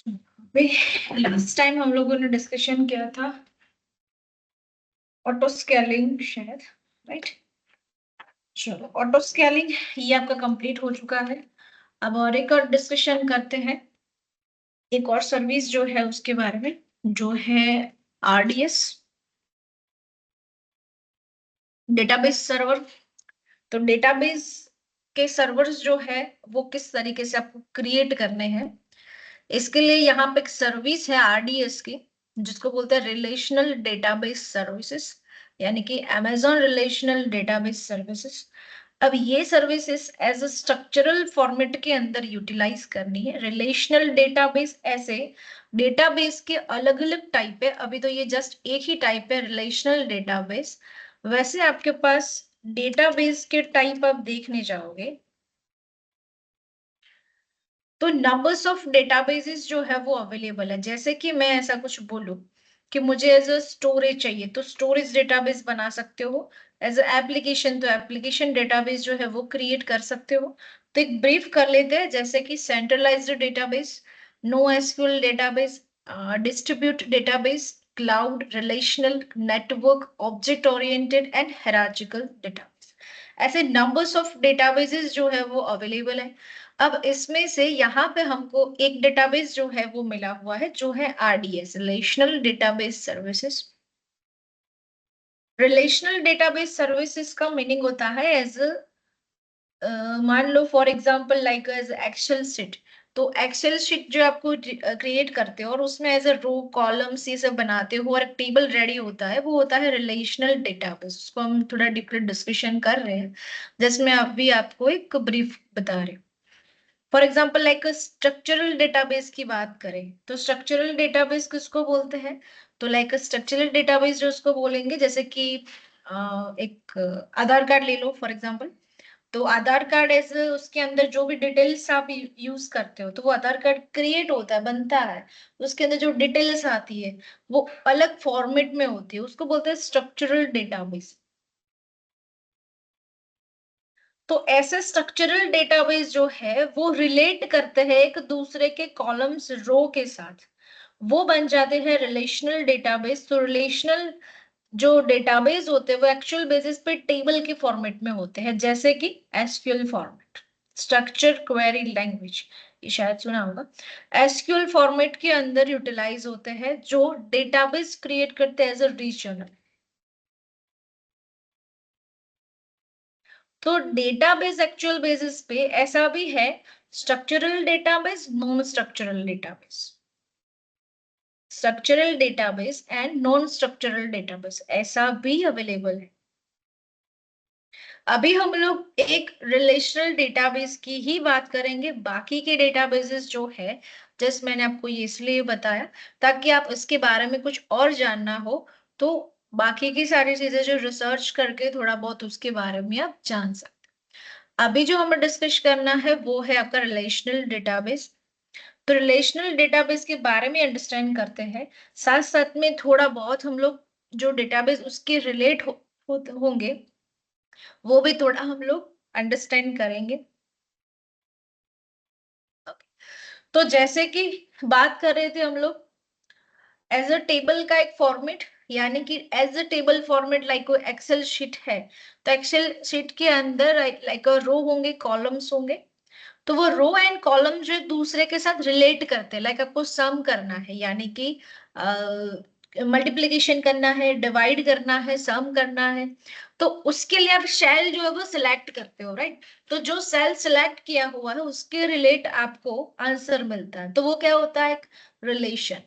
Last time हम लोगों ने डिस्कशन किया था ऑटो स्केलिंग शायद, राइट। चलो ऑटो स्केलिंग ये आपका कंप्लीट हो चुका है। अब और एक और डिस्कशन करते हैं, एक और सर्विस जो है उसके बारे में, जो है आरडीएस, डेटाबेस सर्वर। तो डेटाबेस के सर्वर्स जो है वो किस तरीके से आपको क्रिएट करने हैं, इसके लिए यहाँ पे एक सर्विस है आरडीएस की, जिसको बोलते हैं रिलेशनल डेटाबेस सर्विसेज, यानी कि अमेजॉन रिलेशनल डेटाबेस सर्विसेज। अब ये services as a structural format के अंदर यूटिलाइज करनी है। रिलेशनल डेटाबेस ऐसे डेटाबेस के अलग अलग टाइप है, अभी तो ये जस्ट एक ही टाइप है रिलेशनल डेटाबेस। वैसे आपके पास डेटाबेस के टाइप आप देखने जाओगे तो नंबर्स ऑफ डेटाबेसेस जो है वो अवेलेबल है। जैसे कि मैं ऐसा कुछ बोलूं कि मुझे एज अ स्टोरेज चाहिए तो स्टोरेज डेटाबेस बना सकते हो। एज अ एप्लीकेशन तो एप्लीकेशन डेटाबेस जो है वो क्रिएट कर सकते हो। तो एक ब्रीफ कर लेते हैं, जैसे कि centralised database, no SQL database, distribute database, cloud, relational, network, object oriented and hierarchical database. ऐसे नंबर्स ऑफ डेटाबेसेस जो है वो अवेलेबल है। अब इसमें से यहाँ पे हमको एक डेटाबेस जो है वो मिला हुआ है, जो है RDS, relational database services. Relational database services का मीनिंग होता है एज मान लो for example like as Excel sheet. तो एक्सेल शीट जो आपको क्रिएट करते हो और उसमें एज अ रो कॉलम्स ये सब बनाते हो और एक टेबल रेडी होता है, वो होता है रिलेशनल डेटाबेस। उसको हम थोड़ा डीपली डिस्कशन कर रहे हैं, जिसमें अभी आपको एक ब्रीफ बता रहे हैं। For example like structural database की बात करें तो स्ट्रक्चरल डेटाबेस किसको बोलते हैं? तो लाइक स्ट्रक्चरल डेटाबेस जो उसको बोलेंगे, जैसे कि एक आधार कार्ड ले लो फॉर एग्जाम्पल। तो आधार कार्ड ऐसे उसके अंदर जो भी डिटेल्स आप यूज करते हो, तो वो आधार कार्ड क्रिएट होता है, बनता है, उसके अंदर जो डिटेल्स आती है वो अलग फॉर्मेट में होती है, उसको बोलते हैं स्ट्रक्चरल डेटाबेस। तो ऐसे स्ट्रक्चरल डेटाबेस जो है वो रिलेट करते हैं एक दूसरे के कॉलम्स रो के साथ, वो बन जाते हैं रिलेशनल डेटाबेस। तो रिलेशनल जो डेटाबेस होते हैं वो एक्चुअल बेसिस पे टेबल के फॉर्मेट में होते हैं, जैसे कि SQL format, structure query language, ये शायद सुना होगा। एसक्यूएल फॉर्मेट के अंदर यूटिलाइज होते हैं जो डेटाबेस क्रिएट करते हैं एज अ रीजनल। तो डेटाबेस एक्चुअल बेसिस पे ऐसा भी है, structural database, non structural database, structural database and non structural database ऐसा भी अवेलेबल है। अभी हम लोग एक रिलेशनल डेटाबेस की ही बात करेंगे, बाकी के डेटाबेसेस जो है, जस्ट मैंने आपको ये इसलिए बताया ताकि आप इसके बारे में कुछ और जानना हो, तो बाकी की सारी चीजें जो रिसर्च करके थोड़ा बहुत उसके बारे में आप जान सकते। अभी जो हमें डिस्कस करना है वो है आपका रिलेशनल डेटाबेस। तो रिलेशनल डेटाबेस के बारे में अंडरस्टैंड करते हैं, साथ साथ में थोड़ा बहुत हम लोग जो डेटाबेस उसके रिलेट होंगे वो भी थोड़ा हम लोग अंडरस्टैंड करेंगे। तो जैसे कि बात कर रहे थे हम लोग एज अ टेबल का एक फॉर्मेट, यानी कि as a table format like कोई एक्सेल शीट है, तो एक्सेल शीट के अंदर लाइक रो होंगे, कॉलम्स होंगे। तो वो रो एंड कॉलम जो एक दूसरे के साथ रिलेट करते हैं, लाइक आपको सम करना है, यानी कि मल्टीप्लिकेशन करना है, डिवाइड करना है, सम करना है, तो उसके लिए आप सेल जो है वो सिलेक्ट करते हो, राइट। तो जो सेल सिलेक्ट किया हुआ है उसके रिलेट आपको आंसर मिलता है, तो वो क्या होता है, एक रिलेशन।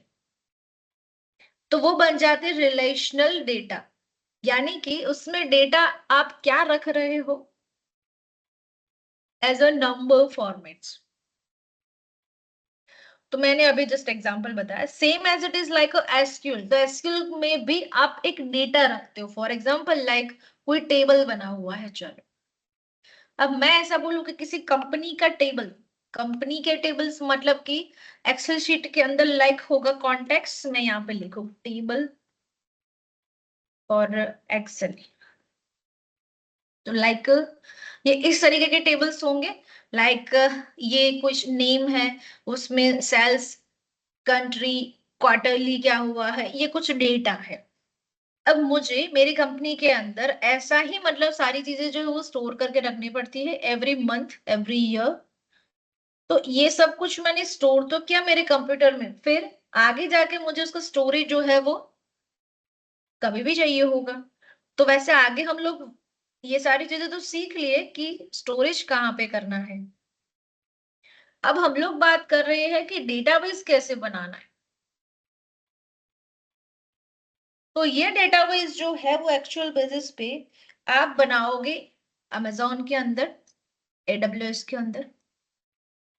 तो वो बन जाते रिलेशनल डेटा, यानी कि उसमें डेटा आप क्या रख रहे हो, एज अ नंबर फॉर्मेट्स। तो मैंने अभी जस्ट एग्जांपल बताया, same as it is like SQL. तो एसक्यूएल में भी आप एक डेटा रखते हो, फॉर एग्जांपल लाइक कोई टेबल बना हुआ है, चलो अब मैं ऐसा बोलूं कि किसी कंपनी का टेबल, कंपनी के टेबल्स मतलब कि एक्सेल शीट के अंदर लाइक होगा कॉन्टेक्स्ट, मैं यहाँ पे लिखूं टेबल और एक्सेल। तो लाइक ये इस तरीके के टेबल्स होंगे, लाइक ये कुछ नेम है, उसमें सेल्स कंट्री, क्वार्टरली क्या हुआ है, ये कुछ डेटा है। अब मुझे मेरी कंपनी के अंदर ऐसा ही मतलब सारी चीजें जो है वो स्टोर करके रखनी पड़ती है एवरी मंथ, एवरी ईयर। तो ये सब कुछ मैंने स्टोर तो किया मेरे कंप्यूटर में, फिर आगे जाके मुझे उसका स्टोरेज जो है वो कभी भी चाहिए होगा। तो वैसे आगे हम लोग ये सारी चीजें तो सीख लिए कि स्टोरेज कहाँ पे करना है। अब हम लोग बात कर रहे हैं कि डेटाबेस कैसे बनाना है। तो ये डेटाबेस जो है वो एक्चुअल बेसिस पे आप बनाओगे अमेजोन के अंदर, एडब्ल्यूएस के अंदर।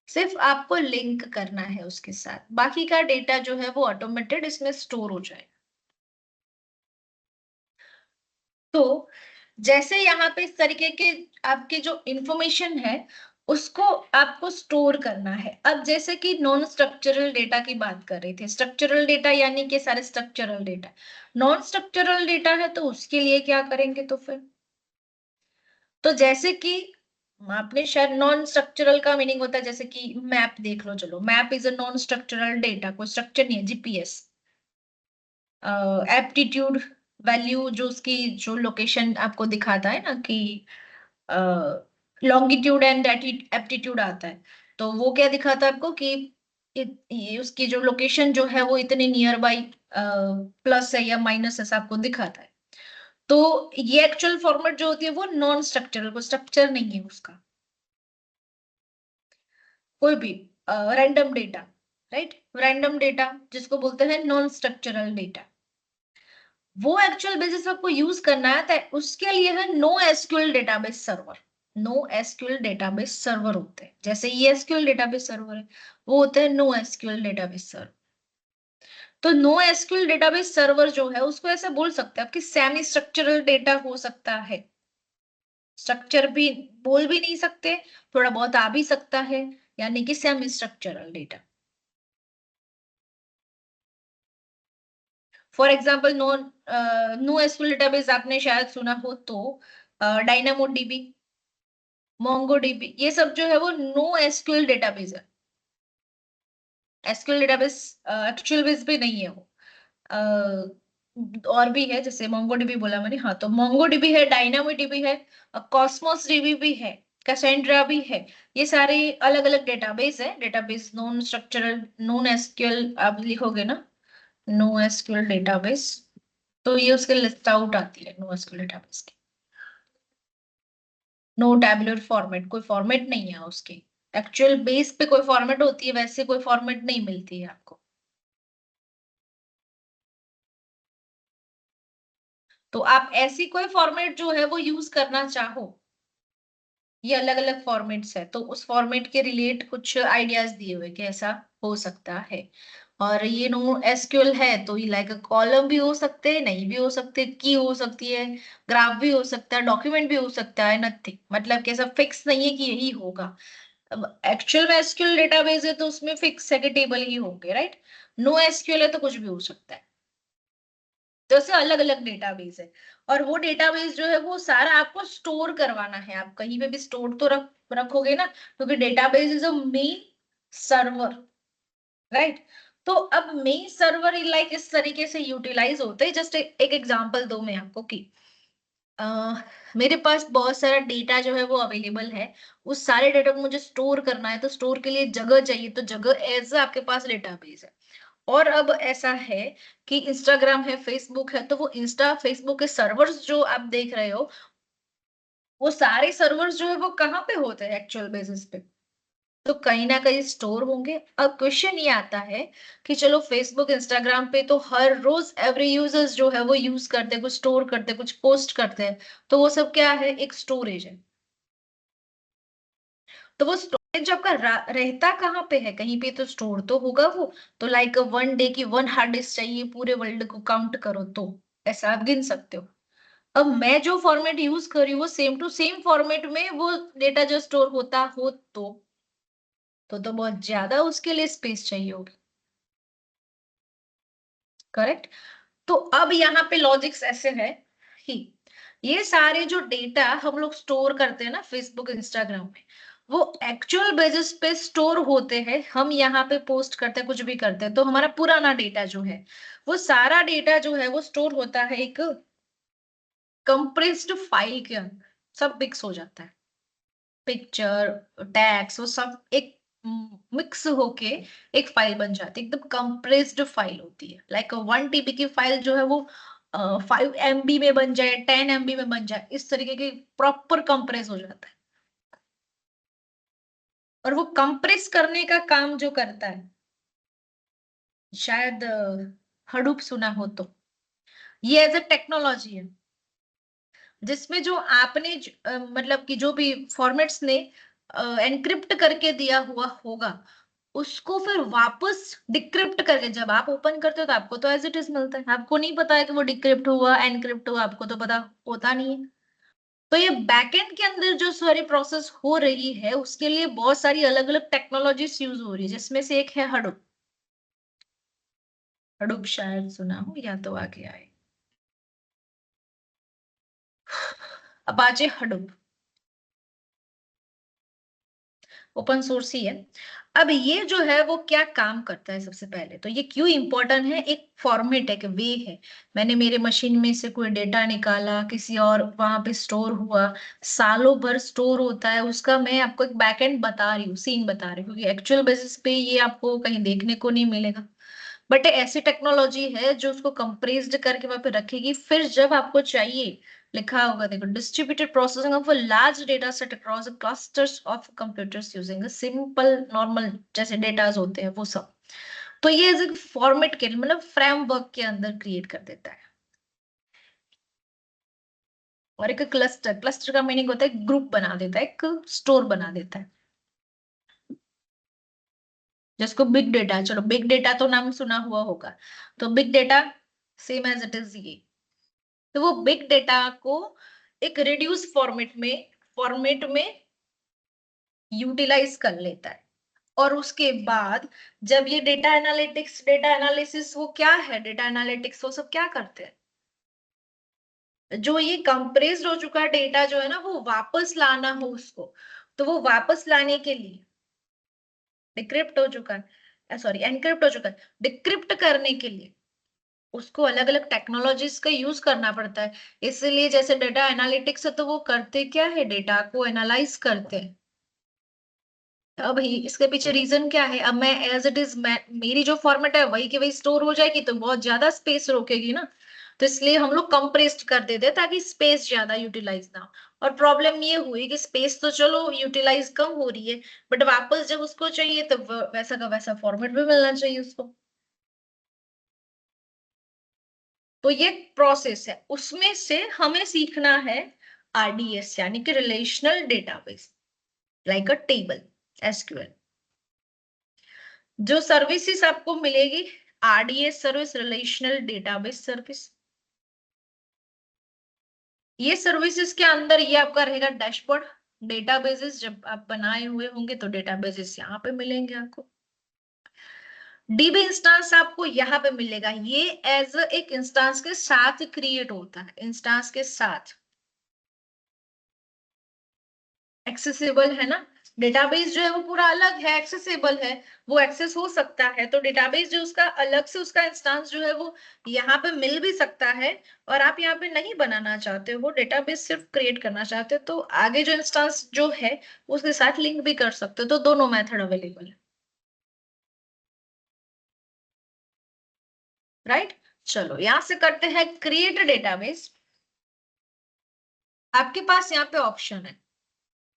सिर्फ आपको लिंक करना है उसके साथ, बाकी का डेटा जो है वो ऑटोमेटेड इसमें स्टोर हो जाए। तो जैसे यहाँ पे इस तरीके के आपके जो इंफॉर्मेशन है उसको आपको स्टोर करना है। अब जैसे कि नॉन स्ट्रक्चरल डेटा की बात कर रहे थे, स्ट्रक्चरल डेटा यानी कि सारे structural data, non structural data है तो उसके लिए क्या करेंगे तो फिर, तो जैसे कि आपने शायद नॉन स्ट्रक्चरल का मीनिंग होता है जैसे कि मैप देख लो, चलो map is a non structural data, कोई स्ट्रक्चर नहीं है। जीपीएस, एप्टीट्यूड वैल्यू जो उसकी जो लोकेशन आपको दिखाता है ना कि लॉन्गिट्यूड एंड एप्टीट्यूड आता है, तो वो क्या दिखाता है आपको कि ये उसकी जो लोकेशन जो है वो इतने नियर बाई प्लस है या माइनस है आपको दिखाता है। तो ये एक्चुअल फॉर्मेट जो होती है वो नॉन स्ट्रक्चरल, को स्ट्रक्चर नहीं है उसका, कोई भी random data, right, random data जिसको बोलते हैं नॉन स्ट्रक्चरल डेटा, वो एक्चुअल बेसिस आपको यूज करना है तो उसके लिए है no SQL database server. No SQL database server होते हैं, जैसे ये एसक्यूएल डेटाबेस सर्वर है, वो होते हैं नो एसक्यूएल डेटाबेस सर्वर। तो नो एसक्यूएल डेटाबेस सर्वर जो है उसको ऐसे बोल सकते हैं आपकी सेमी स्ट्रक्चरल डेटा हो सकता है, स्ट्रक्चर भी बोल भी नहीं सकते, थोड़ा बहुत आ भी सकता है, यानी कि semi structural data. For example no no SQL database आपने शायद सुना हो तो डायनामो डीबी, मोंगो डीबी, ये सब जो है वो नो एसक्यूएल डेटाबेस है। एसक्यूएल डेटाबेस एक्चुअल बेस पे नहीं है वो। और भी है जैसे मोंगो डीबी बोला मैंने, हाँ तो मोंगो डीबी है, डायनामो डीबी है, कॉस्मोस डीबी भी है, कैसेंड्रा भी है। ये सारे अलग अलग डेटाबेस है, database non structural non SQL आप लिखोगे ना, नो एसक्यूएल डेटाबेस, तो ये उसके लिस्ट आउट आती है नो एसक्यूएल डेटाबेस की। नो टैबुलर फॉर्मेट, कोई फॉर्मेट नहीं है उसकी, एक्चुअल बेस पे कोई फॉर्मेट होती है वैसे कोई फॉर्मेट नहीं मिलती है आपको। तो आप ऐसी कोई फॉर्मेट जो है वो यूज करना चाहो, ये अलग अलग फॉर्मेट्स है तो उस फॉर्मेट के रिलेट कुछ आइडियाज दिए हुए कि ऐसा हो सकता है। और ये नो एसक्यूएल है तो ये लाइक कॉलम भी हो सकते हैं, नहीं भी हो सकते, की हो सकती है, ग्राफ भी हो सकता है, डॉक्यूमेंट भी हो सकता है, नथिंग, मतलब कि ऐसा फिक्स नहीं है कि यही होगा। अब एक्चुअल में एसक्यूएल डेटाबेस है तो उसमें फिक्स है कि टेबल ही होंगे, राइट। नो एसक्यूएल है तो कुछ भी हो सकता है। तो ऐसे अलग अलग डेटाबेस है, और वो डेटाबेस जो है वो सारा आपको स्टोर करवाना है, आप कहीं पे भी स्टोर तो रखोगे ना, क्योंकि database is a main server, right. तो अब मेन सर्वर लाइक इस तरीके से यूटिलाइज होते हैं, जस्ट एक एग्जांपल दो मैं आपको कि मेरे पास बहुत सारा डेटा जो है वो अवेलेबल है, उस सारे डेटा को मुझे स्टोर करना है तो स्टोर के लिए जगह चाहिए, तो जगह एज आपके पास डेटाबेस है। और अब ऐसा है कि इंस्टाग्राम है, फेसबुक है, तो वो इंस्टा फेसबुक के सर्वर्स जो आप देख रहे हो, वो सारे सर्वर्स जो है वो कहाँ पे होते हैं एक्चुअल बेसिस पे, तो कहीं ना कहीं स्टोर होंगे। अब क्वेश्चन ये आता है कि चलो फेसबुक इंस्टाग्राम पे तो हर रोज एवरी यूजर्स जो है वो यूज करते हैं, कुछ स्टोर करते हैं, कुछ पोस्ट करते हैं, तो वो सब क्या है, एक स्टोरेज है। तो वो स्टोरेज आपका रहता कहाँ पे है, कहीं पे तो स्टोर तो होगा वो। तो लाइक वन डे की वन हार्ड डिस्क चाहिए पूरे वर्ल्ड को काउंट करो तो ऐसा आप गिन सकते हो। अब मैं जो फॉर्मेट यूज कर रही हूँ वो सेम टू सेम फॉर्मेट में वो डेटा जो स्टोर होता हो तो बहुत ज्यादा उसके लिए स्पेस चाहिए होगी, करेक्ट। तो अब यहाँ पे लॉजिक्स ऐसे है कि ये सारे जो डेटा हम लोग स्टोर करते हैं ना फेसबुक इंस्टाग्राम में, वो एक्चुअल बेसिस पे स्टोर होते हैं, हम यहाँ पे पोस्ट करते हैं, कुछ भी करते हैं, तो हमारा पुराना डेटा जो है, वो सारा डेटा जो है वो स्टोर होता है एक कंप्रेस्ड फाइल के अंदर, सब मिक्स हो जाता है, पिक्चर, टैक्स, वो सब एक मिक्स होके एक फाइल बन जाती है, एकदम कंप्रेस्ड फाइल होती है। लाइक 1 TB की फाइल जो है वो 5 MB में बन जाए, 10 MB में बन जाए, इस तरीके की प्रॉपर कंप्रेस हो जाता है। और वो कंप्रेस करने का काम जो करता है, शायद हडूप सुना हो तो, ये एज अ टेक्नोलॉजी है, जिसमें जो आपने मतलब कि जो भी फॉर्मेट्स ने एनक्रिप्ट करके दिया हुआ होगा, उसको फिर वापस डिक्रिप्ट करके जब आप ओपन करते हो तो आपको तो एज इट इज मिलता है, आपको नहीं पता है कि वो डिक्रिप्ट हुआ एनक्रिप्ट हुआ, आपको तो पता होता नहीं है। तो ये बैकएंड के अंदर जो सारी प्रोसेस हो रही है, उसके लिए बहुत सारी अलग अलग टेक्नोलॉजीज यूज हो रही है, जिसमें से एक है हडूप। हडूप शायद सुना हो या तो आगे आए, अपाचे हडूप ओपन सोर्स ही है। अब ये जो है वो क्या काम करता है, सबसे पहले तो ये क्यों इंपॉर्टेंट है, एक फॉर्मेट है, एक वे है। मैंने मेरे मशीन में से कोई डेटा निकाला, किसी और वहां पे स्टोर हुआ, सालों भर स्टोर होता है उसका, मैं आपको एक बैकएंड बता रही हूँ, सीन बता रही हूँ, क्योंकि एक्चुअल बेसिस पे ये आपको कहीं देखने को नहीं मिलेगा। बट ऐसी टेक्नोलॉजी है जो उसको कंप्रेस्ड करके वहां पे रखेगी, फिर जब आपको चाहिए, लिखा होगा देखो, distributed processing of a large data set across clusters of computers using simple normal जैसे डेटाज होते हैं वो सब। तो ये एक फॉर्मेट के मतलब फ्रेमवर्क के अंदर क्रिएट कर देता है। और एक क्लस्टर, क्लस्टर का मीनिंग होता है ग्रुप बना देता है, एक स्टोर बना देता है, जिसको बिग डेटा, चलो बिग डेटा तो नाम सुना हुआ होगा, तो big data same as it is ये। तो वो बिग डेटा को एक रिड्यूस फॉर्मेट में यूटिलाइज कर लेता है। और उसके बाद जब ये डेटा एनालिटिक्स, डेटा एनालिसिस, वो क्या है डेटा एनालिटिक्स, वो सब क्या करते हैं, जो ये कंप्रेस्ड हो चुका डेटा जो है ना, वो वापस लाना हो उसको, तो वो वापस लाने के लिए डिक्रिप्ट हो चुका है, सॉरी एनक्रिप्ट हो चुका है, डिक्रिप्ट करने के लिए उसको अलग अलग टेक्नोलॉजीज का यूज करना पड़ता है। इसलिए जैसे डेटा एनालिटिक्स है, तो वो करते क्या है, डेटा को एनालाइज करते हैं। अब इसके पीछे रीजन क्या है, अब मैं एज इट इज, मैं मेरी जो फॉर्मेट है वही की वही स्टोर हो जाएगी, तो बहुत ज्यादा स्पेस रोकेगी ना, तो इसलिए हम लोग कंप्रेस्ड कर देते हैं ताकि स्पेस ज्यादा यूटिलाइज ना हो। और प्रॉब्लम ये हुई कि स्पेस तो चलो यूटिलाइज कम हो रही है, बट वापस जब उसको चाहिए तो वैसा का वैसा फॉर्मेट भी मिलना चाहिए उसको। तो ये प्रोसेस है, उसमें से हमें सीखना है आरडीएस, यानी कि रिलेशनल डेटाबेस, लाइक अ टेबल, एसक्यूएल। जो सर्विसेज आपको मिलेगी, RDS service, relational database service, ये सर्विसेज के अंदर ये आपका रहेगा डैशबोर्ड। डेटाबेसेस जब आप बनाए हुए होंगे तो डेटाबेसेस यहाँ पे मिलेंगे आपको। डीबी इंस्टांस आपको यहाँ पे मिलेगा, ये एज एक इंस्टांस के साथ क्रिएट होता है, इंस्टांस के साथ एक्सेसिबल है ना। डेटाबेस जो है वो पूरा अलग है, एक्सेसिबल है, वो एक्सेस हो सकता है, तो डेटाबेस जो उसका अलग से उसका इंस्टांस जो है वो यहाँ पे मिल भी सकता है। और आप यहाँ पे नहीं बनाना चाहते हो डेटाबेस, सिर्फ क्रिएट करना चाहते हो, तो आगे जो इंस्टांस जो है उसके साथ लिंक भी कर सकते हो, तो दोनों मेथड अवेलेबल है। राइट, चलो यहां से करते हैं क्रिएट डेटाबेस। आपके पास यहाँ पे ऑप्शन है,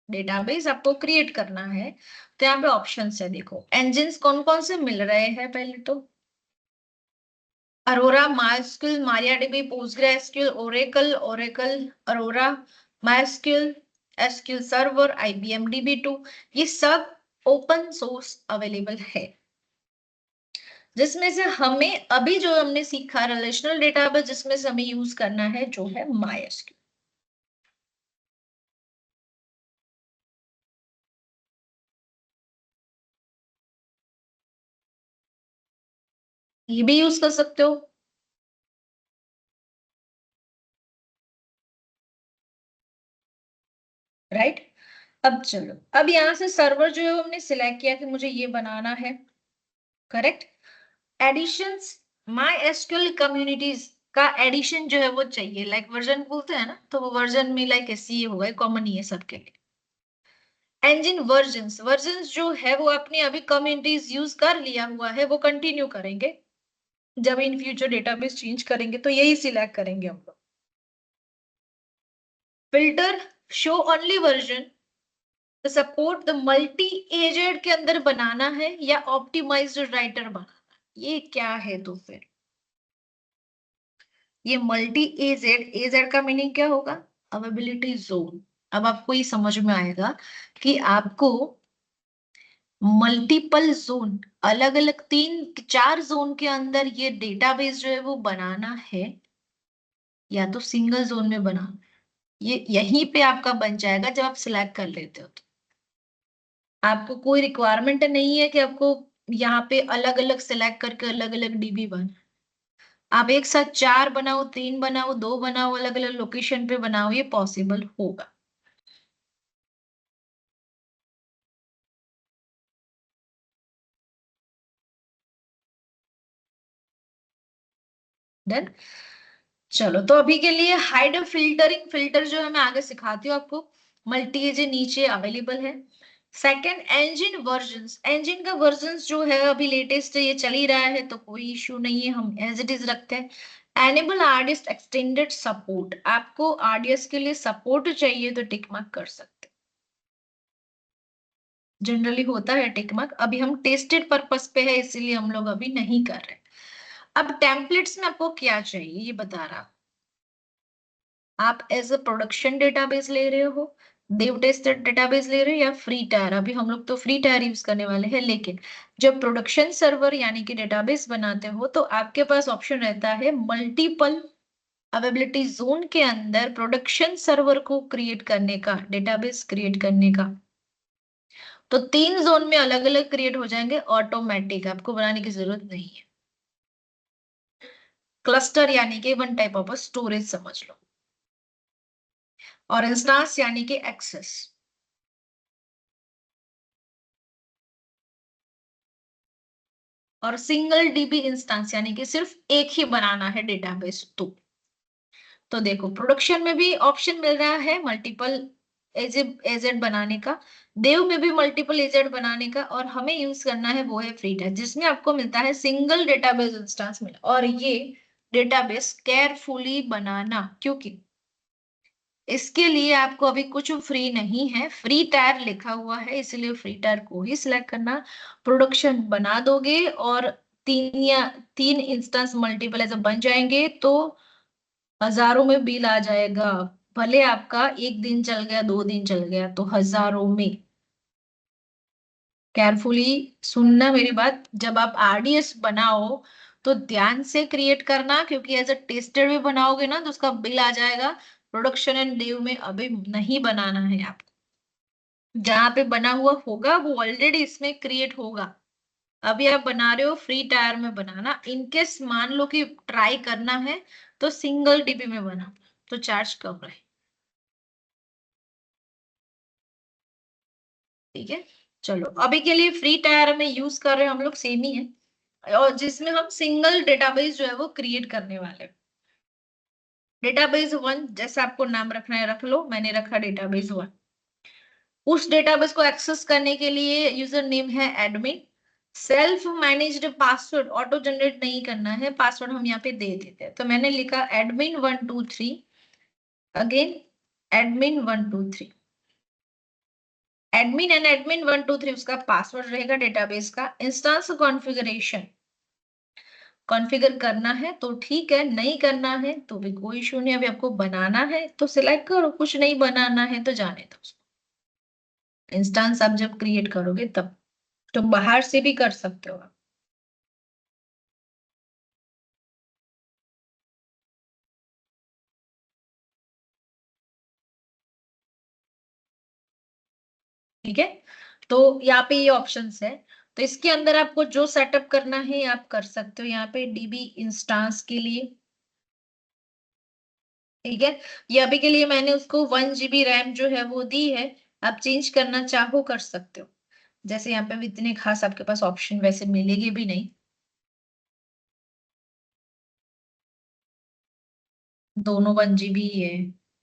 डेटाबेस आपको क्रिएट करना है, तो यहाँ पे ऑप्शन है, देखो इंजिन्स कौन कौन से मिल रहे हैं, पहले तो Aurora, MySQL, MariaDB, PostgreSQL, Oracle, Aurora, MySQL, SQL server, IBM DB two, ये सब ओपन सोर्स अवेलेबल है, जिसमें से हमें अभी जो हमने सीखा रिलेशनल डेटाबेस, जिसमें से हमें यूज करना है जो है माइस्क्यूल। ये भी यूज कर सकते हो। राइट, अब चलो, अब यहाँ से सर्वर जो है वो हमने सिलेक्ट किया कि मुझे ये बनाना है, correct. Editions, MySQL communities का एडिशन जो है वो चाहिए, लाइक वर्जन बोलते हैं ना, तो वो वर्जन में लाइक ऐसे ही होगा, कॉमन ही है सबके लिए। इंजन वर्जन्स, वर्जन्स जो है वो अपने अभी कम्युनिटीज यूज कर लिया हुआ है, वो कंटिन्यू करेंगे। जब इन फ्यूचर डेटाबेस चेंज करेंगे तो यही सिलेक्ट करेंगे हम लोग। Filter, show only version, support the multi AZ के अंदर बनाना है या ऑप्टिमाइज्ड राइटर बनाना है, ये क्या है तो फिर ये मल्टी एजेड, एजेड का मीनिंग क्या होगा, अवेबिलिटी जोन। अब आपको ये समझ में आएगा कि आपको मल्टीपल जोन, अलग अलग 3 4 जोन के अंदर ये डेटाबेस जो है वो बनाना है या तो सिंगल जोन में बनाना है। ये यहीं पे आपका बन जाएगा जब आप सिलेक्ट कर लेते हो, तो आपको कोई रिक्वायरमेंट नहीं है कि आपको यहाँ पे अलग अलग सिलेक्ट करके अलग अलग डीबी बना। आप एक साथ 4 बनाओ, 3 बनाओ, 2 बनाओ, अलग अलग लोकेशन पे बनाओ, ये पॉसिबल होगा। डन। चलो, तो अभी के लिए हाइड फिल्टरिंग, फिल्टर जो है मैं आगे सिखाती हूँ आपको। मल्टी एज नीचे अवेलेबल है। सेकंड, इंजन वर्जन्स, इंजन का वर्जन्स जो है अभी लेटेस्ट ये चल ही रहा है, तो कोई इशू नहीं है, हम एज इट इज रखते हैं। एनेबल आरडीएस एक्सटेंडेड सपोर्ट, आपको आरडीएस के लिए सपोर्ट चाहिए तो टिक मार्क कर सकते हैं। जनरली होता है टिक मार्क, अभी हम टेस्टेड पर्पस पे है इसीलिए हम लोग अभी नहीं कर रहे। अब टेम्पलेट्स में आपको क्या चाहिए ये बता रहा, आप एज अ प्रोडक्शन डेटाबेस ले रहे हो, देव टेस्टेड डेटाबेस ले रहे हो या फ्री टायर, अभी हम लोग तो फ्री टायर यूज करने वाले हैं, लेकिन जब प्रोडक्शन सर्वर यानी कि डेटाबेस बनाते हो तो आपके पास ऑप्शन रहता है मल्टीपल अवेबिलिटी जोन के अंदर प्रोडक्शन सर्वर को क्रिएट करने का, डेटाबेस क्रिएट करने का। तो 3 जोन में अलग अलग क्रिएट हो जाएंगे ऑटोमेटिक, आपको बनाने की जरूरत नहीं है। क्लस्टर यानी कि वन टाइप ऑफ स्टोरेज समझ लो, और इंस्टांस यानी कि एक्सेस। और सिंगल डीबी इंस्टेंस यानी कि सिर्फ एक ही बनाना है डेटाबेस। तो देखो, प्रोडक्शन में भी ऑप्शन मिल रहा है मल्टीपल एजेड बनाने का, देव में भी मल्टीपल एजेड बनाने का, और हमें यूज करना है वो है फ्री टायर, जिसमें आपको मिलता है सिंगल डेटाबेस इंस्टेंस मिला। और ये डेटाबेस केयरफुली बनाना, क्योंकि इसके लिए आपको अभी कुछ फ्री नहीं है, फ्री टायर लिखा हुआ है, इसलिए फ्री टायर को ही सिलेक्ट करना। प्रोडक्शन बना दोगे और 3 इंस्टेंस मल्टीपल ऐसे बन जाएंगे तो हजारों में बिल आ जाएगा। भले आपका 1 दिन चल गया, 2 दिन चल गया, तो हजारों में। केयरफुली सुनना मेरी बात, जब आप आरडीएस बनाओ तो ध्यान से क्रिएट करना, क्योंकि एज अ टेस्टेड भी बनाओगे ना तो उसका बिल आ जाएगा। प्रोडक्शन एंड ड्यू में अभी नहीं बनाना है आपको, जहां पे बना हुआ होगा वो ऑलरेडी इसमें क्रिएट होगा। अभी आप बना रहे हो फ्री टायर में बनाना, इनकेस मान लो कि ट्राई करना है तो सिंगल डीबी में बना, तो चार्ज कम रहे। ठीक है। चलो, अभी के लिए फ्री टायर में यूज कर रहे हैं हम लोग, सेम ही है, और जिसमें हम सिंगल डेटाबेस जो है वो क्रिएट करने वाले हैं। डेटाबेस 1 जैसा आपको नाम रखना है रख लो, मैंने रखा डेटाबेस 1। उस डेटाबेस को एक्सेस करने के लिए यूजर नेम है admin. Self managed password auto generate नहीं करना है, पासवर्ड हम यहाँ पे दे देते हैं, तो मैंने लिखा admin123, again admin123, admin and admin123 उसका पासवर्ड रहेगा डेटाबेस का। इंस्टेंस कॉन्फ़िगरेशन कॉन्फ़िगर करना है तो ठीक है, नहीं करना है तो भी कोई इशू नहीं, अभी आपको बनाना है तो सिलेक्ट करो, कुछ नहीं बनाना है तो जाने दो। इंस्टेंस आप जब क्रिएट करोगे तब, तो बाहर से भी कर सकते हो आप। ठीक है, तो यहाँ पे ये ऑप्शंस है, तो इसके अंदर आपको जो सेटअप करना है आप कर सकते हो। यहाँ पे डीबी इंस्टांस के लिए, ठीक है, ये अभी के लिए मैंने उसको 1 GB रैम जो है वो दी है, आप चेंज करना चाहो कर सकते हो। जैसे यहाँ पे भी इतने खास आपके पास ऑप्शन वैसे मिलेंगे भी नहीं। दोनों 1 GB ही है।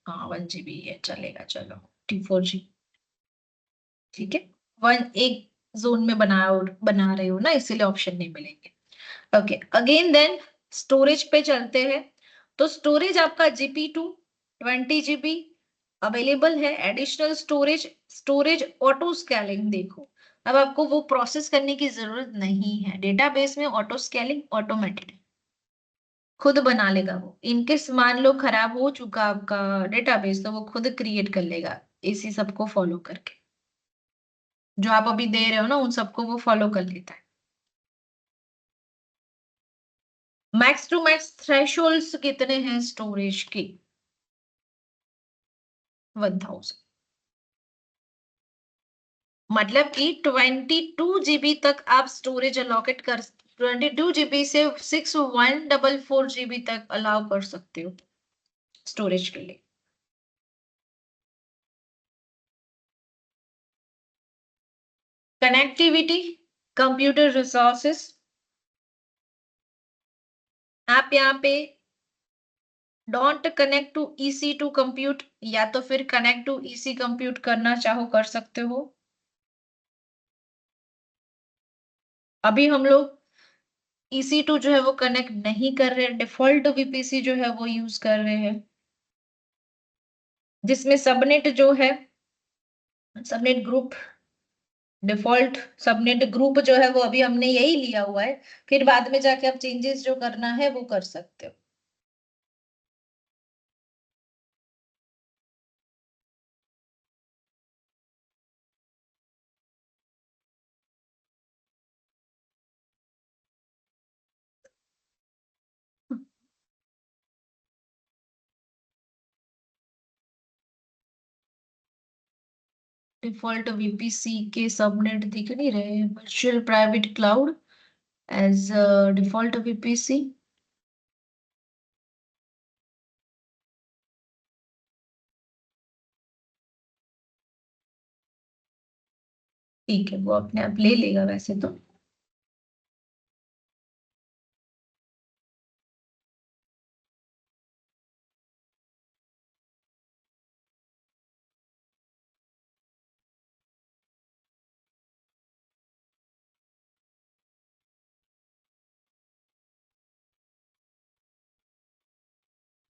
हाँ 1 GB ही है, चलेगा, चलो T4G। ठीक है, वन एक जोन में बना रहे हो ना, इसीलिए ऑप्शन नहीं मिलेंगे। ओके, अगेन देन स्टोरेज पे चलते हैं। तो स्टोरेज आपका GP2 20 GB अवेलेबल है। Additional storage, storage auto scaling देखो, अब आपको वो प्रोसेस करने की जरूरत नहीं है। डेटाबेस में ऑटो स्केलिंग ऑटोमेटेड खुद बना लेगा वो। इनकेस मान लो खराब हो चुका आपका डेटाबेस, तो वो खुद क्रिएट कर लेगा इसी सबको फॉलो करके। जो आप अभी दे रहे हो ना, उन सबको वो फॉलो कर लेता है। मैक्स टू मैक्स थ्रेशोल्ड्स कितने हैं स्टोरेज के? 1000। मतलब कि 22 GB तक आप स्टोरेज अलोकेट कर, 22 GB से 6144 GB तक अलाउ कर सकते हो स्टोरेज के लिए। कनेक्टिविटी, कंप्यूटर रिसोर्सेस, आप यहाँ पे don't connect to EC two compute, या तो फिर कनेक्ट टू ईसी कंप्यूट करना चाहो कर सकते हो। अभी हम लोग EC2 जो है वो कनेक्ट नहीं कर रहे हैं, डिफॉल्ट VPC जो है वो यूज कर रहे हैं, जिसमें सबनेट जो है, subnet group, default subnet group जो है वो अभी हमने यही लिया हुआ है। फिर बाद में जाके आप चेंजेस जो करना है वो कर सकते हो। डिफॉल्ट VPC के सबनेट दिख नहीं रहे, virtual private cloud as default VPC। ठीक है, वो अपने आप ले लेगा वैसे तो।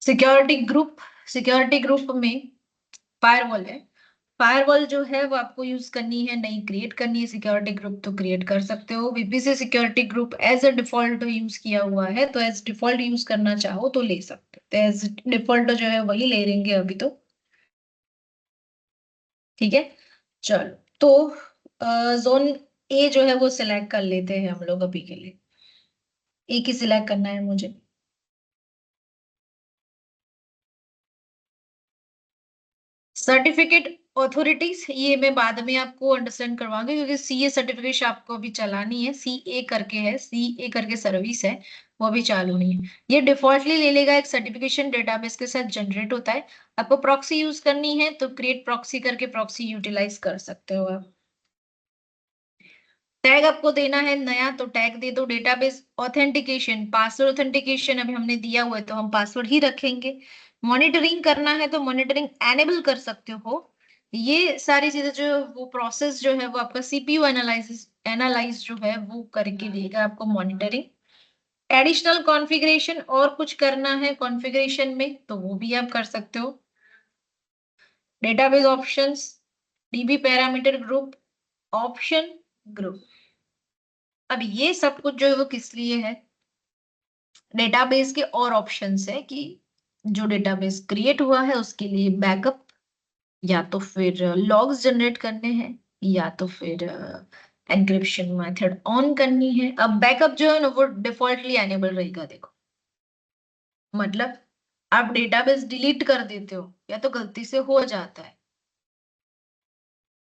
सिक्योरिटी ग्रुप, सिक्योरिटी ग्रुप में फायरवॉल है। फायरवॉल जो है वो आपको यूज करनी है, नहीं क्रिएट करनी है सिक्योरिटी ग्रुप तो क्रिएट कर सकते हो। VPC security group as a default use किया हुआ है, तो एज डिफॉल्ट यूज करना चाहो तो ले सकते हो। तो एज डिफॉल्ट जो है वही ले लेंगे अभी तो। ठीक है, चलो तो जोन ए जो है वो सिलेक्ट कर लेते हैं हम लोग अभी के लिए। एक ही सिलेक्ट करना है मुझे। सर्टिफिकेट ऑथोरिटीज ये मैं बाद में आपको अंडरस्टैंड करवाऊंगी, क्योंकि CA सर्टिफिकेशन आपको अभी चलानी है। CA करके है, CA करके सर्विस है, वो अभी चालू नहीं है। ये डिफॉल्टली ले लेगा, एक सर्टिफिकेशन डेटाबेस के साथ जनरेट होता है। आपको प्रॉक्सी यूज करनी है तो क्रिएट प्रॉक्सी करके प्रॉक्सी यूटिलाइज कर सकते हो आप। टैग आपको देना है नया, तो टैग दे दो। डेटाबेस ऑथेंटिकेशन, पासवर्ड ऑथेंटिकेशन अभी हमने दिया हुआ है तो हम पासवर्ड ही रखेंगे। मॉनिटरिंग करना है तो मॉनिटरिंग एनेबल कर सकते हो। ये सारी चीजें जो वो प्रोसेस जो है वो आपका CPU एनालाइज जो है वो करके देगा आपको मॉनिटरिंग। एडिशनल कॉन्फ़िगरेशन और कुछ करना है कॉन्फ़िगरेशन में तो वो भी आप कर सकते हो। Database options, DB parameter group, option group. अब ये सब कुछ जो है वो किस लिए है? डेटाबेस के और ऑप्शंस है कि जो डेटाबेस क्रिएट हुआ है उसके लिए बैकअप, या तो फिर लॉग्स जनरेट करने हैं, या तो फिर एन्क्रिप्शन मेथड ऑन करनी है। अब बैकअप जो है ना वो डिफॉल्टली एनेबल रहेगा, देखो। मतलब आप डेटाबेस डिलीट कर देते हो या तो गलती से हो जाता है,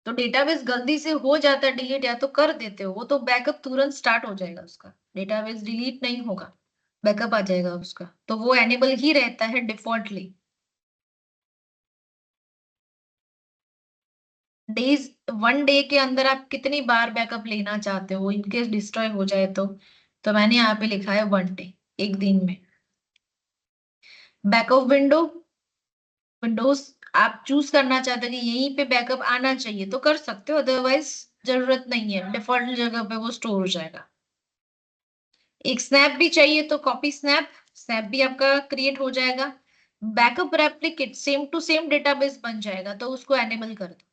तो डेटाबेस गलती से हो जाता है डिलीट या तो कर देते हो, वो तो बैकअप तुरंत स्टार्ट हो जाएगा उसका। डेटाबेस डिलीट नहीं होगा, बैकअप आ जाएगा उसका, तो वो एनेबल ही रहता है डिफॉल्टली। डेज, 1 डे के अंदर आप कितनी बार बैकअप लेना चाहते हो इनकेस डिस्ट्रॉय हो जाए तो मैंने यहाँ पे लिखा है 1 डे, एक दिन में। बैकअप विंडो, विंडोज आप चूज करना चाहते हो कि यहीं पे बैकअप आना चाहिए तो कर सकते हो, अदरवाइज जरूरत नहीं है, डिफॉल्ट जगह पे वो स्टोर हो जाएगा। एक स्नैप भी चाहिए तो कॉपी स्नैप, स्नैप भी आपका क्रिएट हो जाएगा। Backup replicate, same to same database बन जाएगा तो उसको एनेबल कर दो।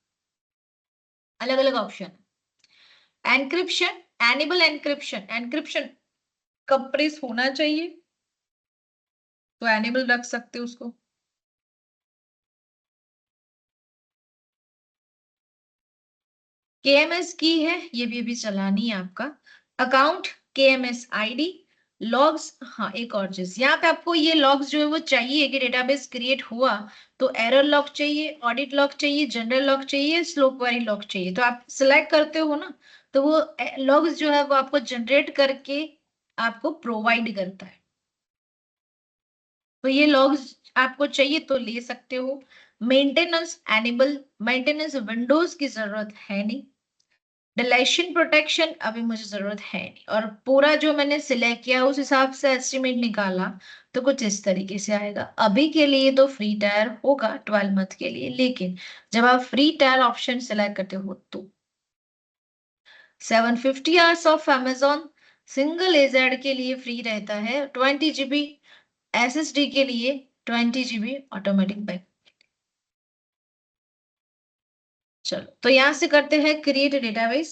अलग अलग option. Encryption, enable encryption, encryption compress होना चाहिए तो एनेबल रख सकते हो उसको। केएमएस की है, ये भी अभी चलानी है आपका। Account, KMS ID, logs. हाँ एक और चीज यहाँ पे आपको ये लॉग्स जो है वो चाहिए कि डेटाबेस क्रिएट हुआ तो एरर लॉग चाहिए, ऑडिट लॉग चाहिए, जनरल लॉग चाहिए, स्लो क्वेरी लॉग चाहिए। तो आप सिलेक्ट करते हो ना, तो वो लॉग्स जो है वो आपको जनरेट करके आपको प्रोवाइड करता है। तो ये लॉग्स आपको चाहिए तो ले सकते हो। मेंटेनेंस एनेबल, मेंटेनेंस विंडोज की जरूरत है नहीं। डिलेशन प्रोटेक्शन अभी मुझे जरूरत है नहीं। और पूरा जो मैंने सिलेक्ट किया उस हिसाब से एस्टिमेट निकाला तो कुछ इस तरीके से आएगा। अभी के लिए तो फ्री टायर होगा 12 मंथ के लिए, लेकिन जब आप फ्री टायर ऑप्शन सिलेक्ट करते हो तो 750 hours of Amazon single AZ के लिए फ्री रहता है, 20 GB SSD के लिए 20 GB ऑटोमेटिक बैक। चलो तो यहां से करते हैं क्रिएट डेटाबेस।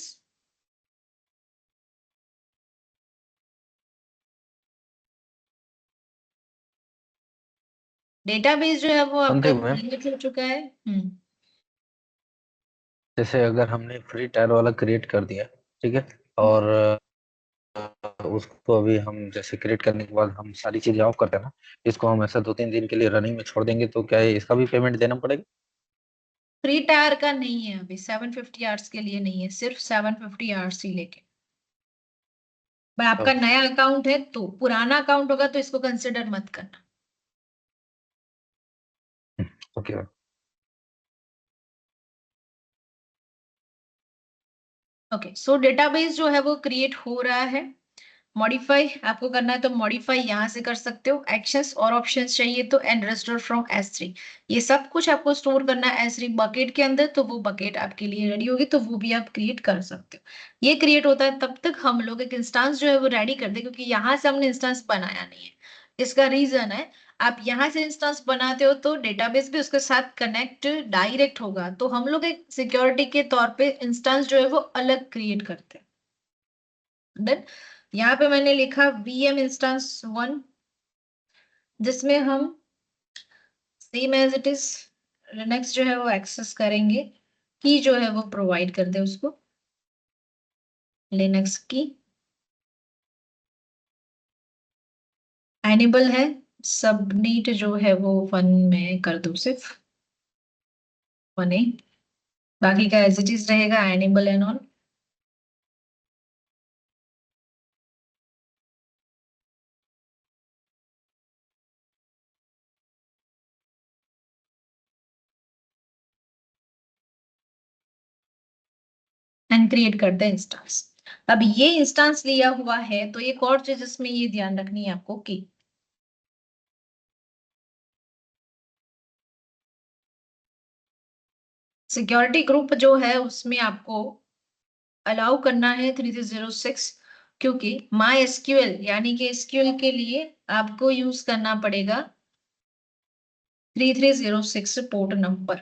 डेटाबेस जो है वो आपका संदीप मैम, क्रिएट हो चुका है। जैसे अगर हमने फ्री टायर वाला क्रिएट कर दिया, ठीक है, और उसको अभी हम जैसे क्रिएट करने के बाद हम सारी चीजें ऑफ करते हैं ना, इसको हम ऐसा 2-3 दिन के लिए रनिंग में छोड़ देंगे तो क्या है, इसका भी पेमेंट देना पड़ेगा? फ्री टायर का नहीं है अभी, 750 आवर्स के लिए नहीं है, सिर्फ 750 आवर्स ही लेके। पर आपका ओके। नया अकाउंट है तो, पुराना अकाउंट होगा तो इसको कंसिडर मत करना। ओके। ओके सो डेटाबेस जो है वो क्रिएट हो रहा है। मॉडिफाई आपको करना है तो मॉडिफाई यहां से कर सकते हो। एक्शंस और ऑप्शंस चाहिए तो एंड रेस्टोर फ्रॉम S3, ये सब कुछ आपको स्टोर करना है S3 बकेट के अंदर, तो वो बकेट आपके लिए रेडी होगी तो वो भी आप क्रिएट कर सकते हो। ये क्रिएट होता है तब तक हम लोग एक इंस्टांस जो है वो रेडी कर दे, क्योंकि यहाँ से हमने इंस्टांस बनाया नहीं है। इसका रीजन है, आप यहाँ से इंस्टांस बनाते हो तो डेटाबेस भी उसके साथ कनेक्ट डायरेक्ट होगा, तो हम लोग एक सिक्योरिटी के तौर पे इंस्टांस जो है वो अलग क्रिएट करते हैं। देन यहाँ पे मैंने लिखा VM इंस्टेंस 1, जिसमें हम same as it is Linux जो है वो एक्सेस करेंगे, की जो है वो प्रोवाइड कर दे उसको, लिनक्स की एनेबल है। सबनीट जो है वो 1 में कर दो, सिर्फ 1 बाकी का एज इट इज रहेगा enable and all. And create कर दे इंस्टांस। अब ये इंस्टांस लिया हुआ है तो एक और चीज इसमें ये ध्यान रखनी है आपको कि सिक्योरिटी ग्रुप जो है उसमें आपको अलाउ करना है 3306, क्योंकि माई एसक्यूएल यानी कि एसक्यूएल के लिए आपको यूज करना पड़ेगा 3306 पोर्ट नंबर।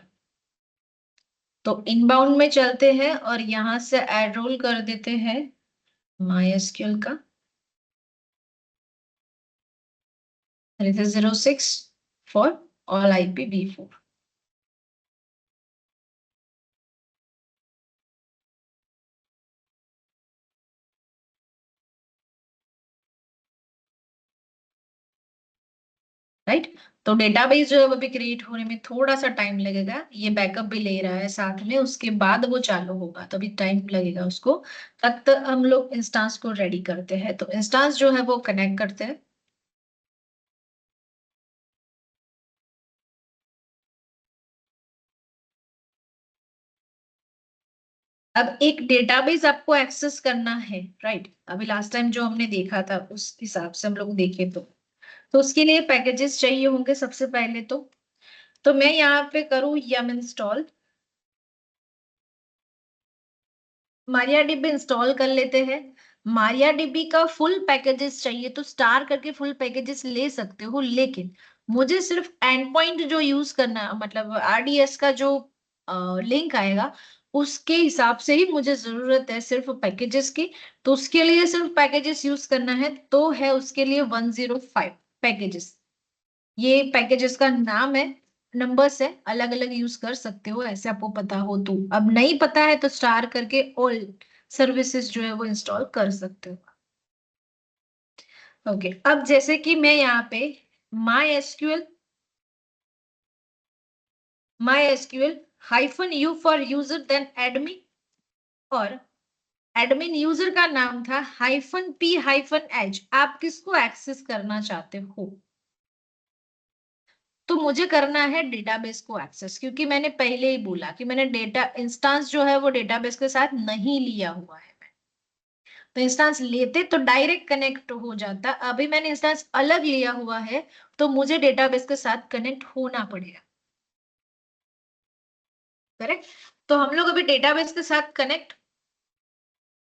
तो इनबाउंड में चलते हैं और यहां से एनरोल कर देते हैं माई एसक्यूएल का 3306 फॉर ऑल IPv4। राइट। तो डेटाबेस जो है वो भी क्रिएट होने में थोड़ा सा टाइम लगेगा, ये बैकअप भी ले रहा है साथ में, उसके बाद वो चालू होगा तो अभी टाइम लगेगा उसको। तब तक हम लोग इंस्टांस को रेडी करते हैं, तो इंस्टांस जो है वो कनेक्ट करते हैं। अब एक डेटाबेस आपको एक्सेस करना है, राइट? अभी लास्ट टाइम जो हमने देखा था उस हिसाब से हम लोग देखें तो उसके लिए पैकेजेस चाहिए होंगे सबसे पहले तो मैं यहाँ पे करूँ yum इंस्टॉल, मारियाडीबी इंस्टॉल कर लेते हैं। मारियाडीबी का फुल पैकेजेस चाहिए तो स्टार करके फुल पैकेजेस ले सकते हो, लेकिन मुझे सिर्फ एंड पॉइंट जो यूज करना, मतलब आरडीएस का जो लिंक आएगा उसके हिसाब से ही मुझे जरूरत है सिर्फ पैकेजेस की। तो उसके लिए सिर्फ पैकेजेस यूज करना है तो है उसके लिए 105 पैकेजेस। ये पैकेजेस का नाम है, नंबर्स है, अलग अलग यूज कर सकते हो ऐसे आपको पता हो तो। अब नहीं पता है तो स्टार करके ऑल सर्विसेज जो है वो इंस्टॉल कर सकते हो। ओके, अब जैसे कि मैं यहाँ पे MySQL -u for user then admin, और एडमिन यूजर का नाम था -p-h, आप किसको एक्सेस करना चाहते हो? तो मुझे करना है डेटाबेस को एक्सेस, क्योंकि मैंने पहले ही बोला कि मैंने डेटा इंस्टेंस जो है वो डेटाबेस के साथ नहीं लिया हुआ है। तो इंस्टेंस लेते तो डायरेक्ट कनेक्ट हो जाता, अभी मैंने इंस्टेंस अलग लिया हुआ है तो मुझे डेटाबेस के साथ कनेक्ट होना पड़ेगा। करेक्ट? तो हम लोग अभी डेटाबेस के साथ कनेक्ट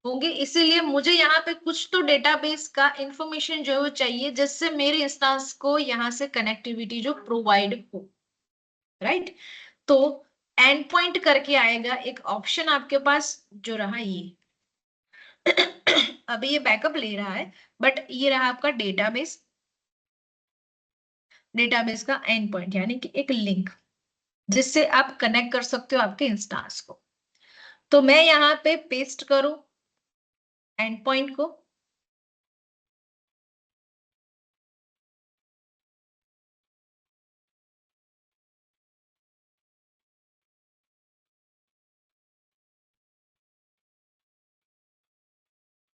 होंगे, इसीलिए मुझे यहाँ पे कुछ तो डेटाबेस का इंफॉर्मेशन जो है वो चाहिए जिससे मेरे इंस्टेंस को यहाँ से कनेक्टिविटी जो प्रोवाइड हो, राइट? तो एंड पॉइंट करके आएगा एक ऑप्शन आपके पास जो रहा ये अभी ये बैकअप ले रहा है, बट ये रहा आपका डेटाबेस, डेटाबेस का एंड पॉइंट यानी कि एक लिंक जिससे आप कनेक्ट कर सकते हो आपके इंस्टांस को। तो मैं यहाँ पे पेस्ट करूं एंड पॉइंट को,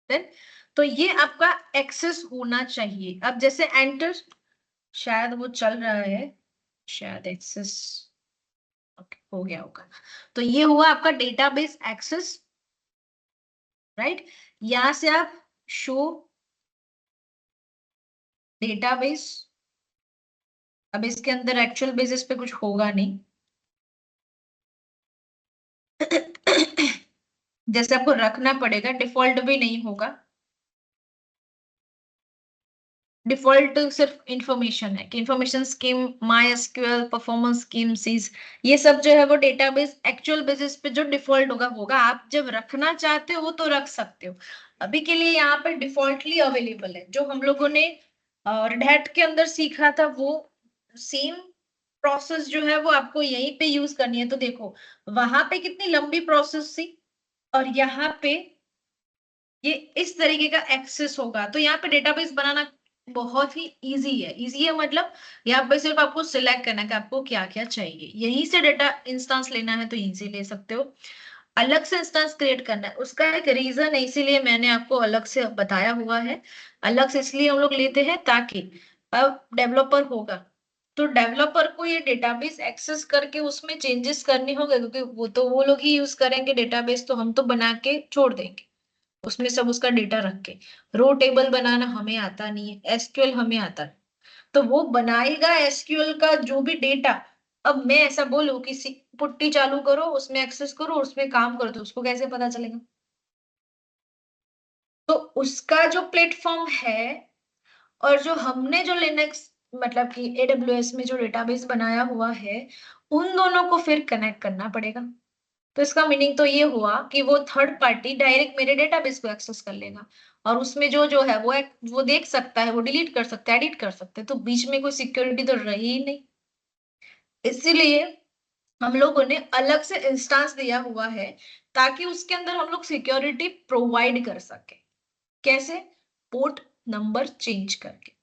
देन तो ये आपका एक्सेस होना चाहिए। अब जैसे एंटर, शायद वो चल रहा है, शायद एक्सेस हो गया होगा। तो ये हुआ आपका डेटाबेस एक्सेस, राइट? यहां से आप शो डेटाबेस, अब इसके अंदर एक्चुअल बेसिस पे कुछ होगा नहीं जैसे आपको रखना पड़ेगा, डिफॉल्ट भी नहीं होगा। डिफॉल्ट सिर्फ इंफॉर्मेशन है कि information schema, MySQL, performance schema, sys, ये सब जो है वो डेटाबेस एक्चुअल बेसिस पे जो डिफॉल्ट होगा आप जब रखना चाहते हो तो रख सकते हो। अभी के लिए यहाँ पर डिफॉल्टली अवेलेबल है, जो हम लोगों ने रेड हैट के अंदर सीखा था वो सेम प्रोसेस जो है वो आपको यहीं पे यूज करनी है। तो देखो वहां पे कितनी लंबी प्रोसेस थी और यहाँ पे ये इस तरीके का एक्सेस होगा। तो यहाँ पे डेटाबेस बनाना बहुत ही इजी है। इजी है मतलब यहाँ पे सिर्फ आपको सिलेक्ट करना है कि आपको क्या क्या चाहिए, यहीं से डेटा इंस्टेंस लेना है तो यहीं से ले सकते हो। अलग से इंस्टेंस क्रिएट करना है उसका एक रीजन है, इसीलिए मैंने आपको अलग से बताया हुआ है। अलग से इसलिए हम लोग लेते हैं ताकि अब डेवलपर होगा तो डेवलपर को ये डेटाबेस एक्सेस करके उसमें चेंजेस करने होंगे, क्योंकि वो तो वो लोग ही यूज करेंगे डेटाबेस, तो हम तो बना के छोड़ देंगे उसमें सब उसका डेटा रख के। रो टेबल बनाना हमें आता नहीं है, एसक्यूएल हमें आता है, तो वो बनाएगा एसक्यूएल का जो भी डेटा। अब मैं ऐसा बोलूं कि पुट्टी चालू करो उसमें एक्सेस करो उसमें काम करो तो उसको कैसे पता चलेगा? तो उसका जो प्लेटफॉर्म है और जो हमने जो लिनक्स मतलब कि एडब्ल्यूएस में जो डेटाबेस बनाया हुआ है उन दोनों को फिर कनेक्ट करना पड़ेगा। तो इसका मीनिंग तो ये हुआ कि वो थर्ड पार्टी डायरेक्ट मेरे डेटाबेस को एक्सेस कर लेगा और उसमें जो जो है वो देख सकता है, वो डिलीट कर सकता है, एडिट कर सकते हैं, तो बीच में कोई सिक्योरिटी तो रही ही नहीं। इसीलिए हम लोगों ने अलग से इंस्टेंस दिया हुआ है ताकि उसके अंदर हम लोग सिक्योरिटी प्रोवाइड कर सके। कैसे? पोर्ट नंबर चेंज करके।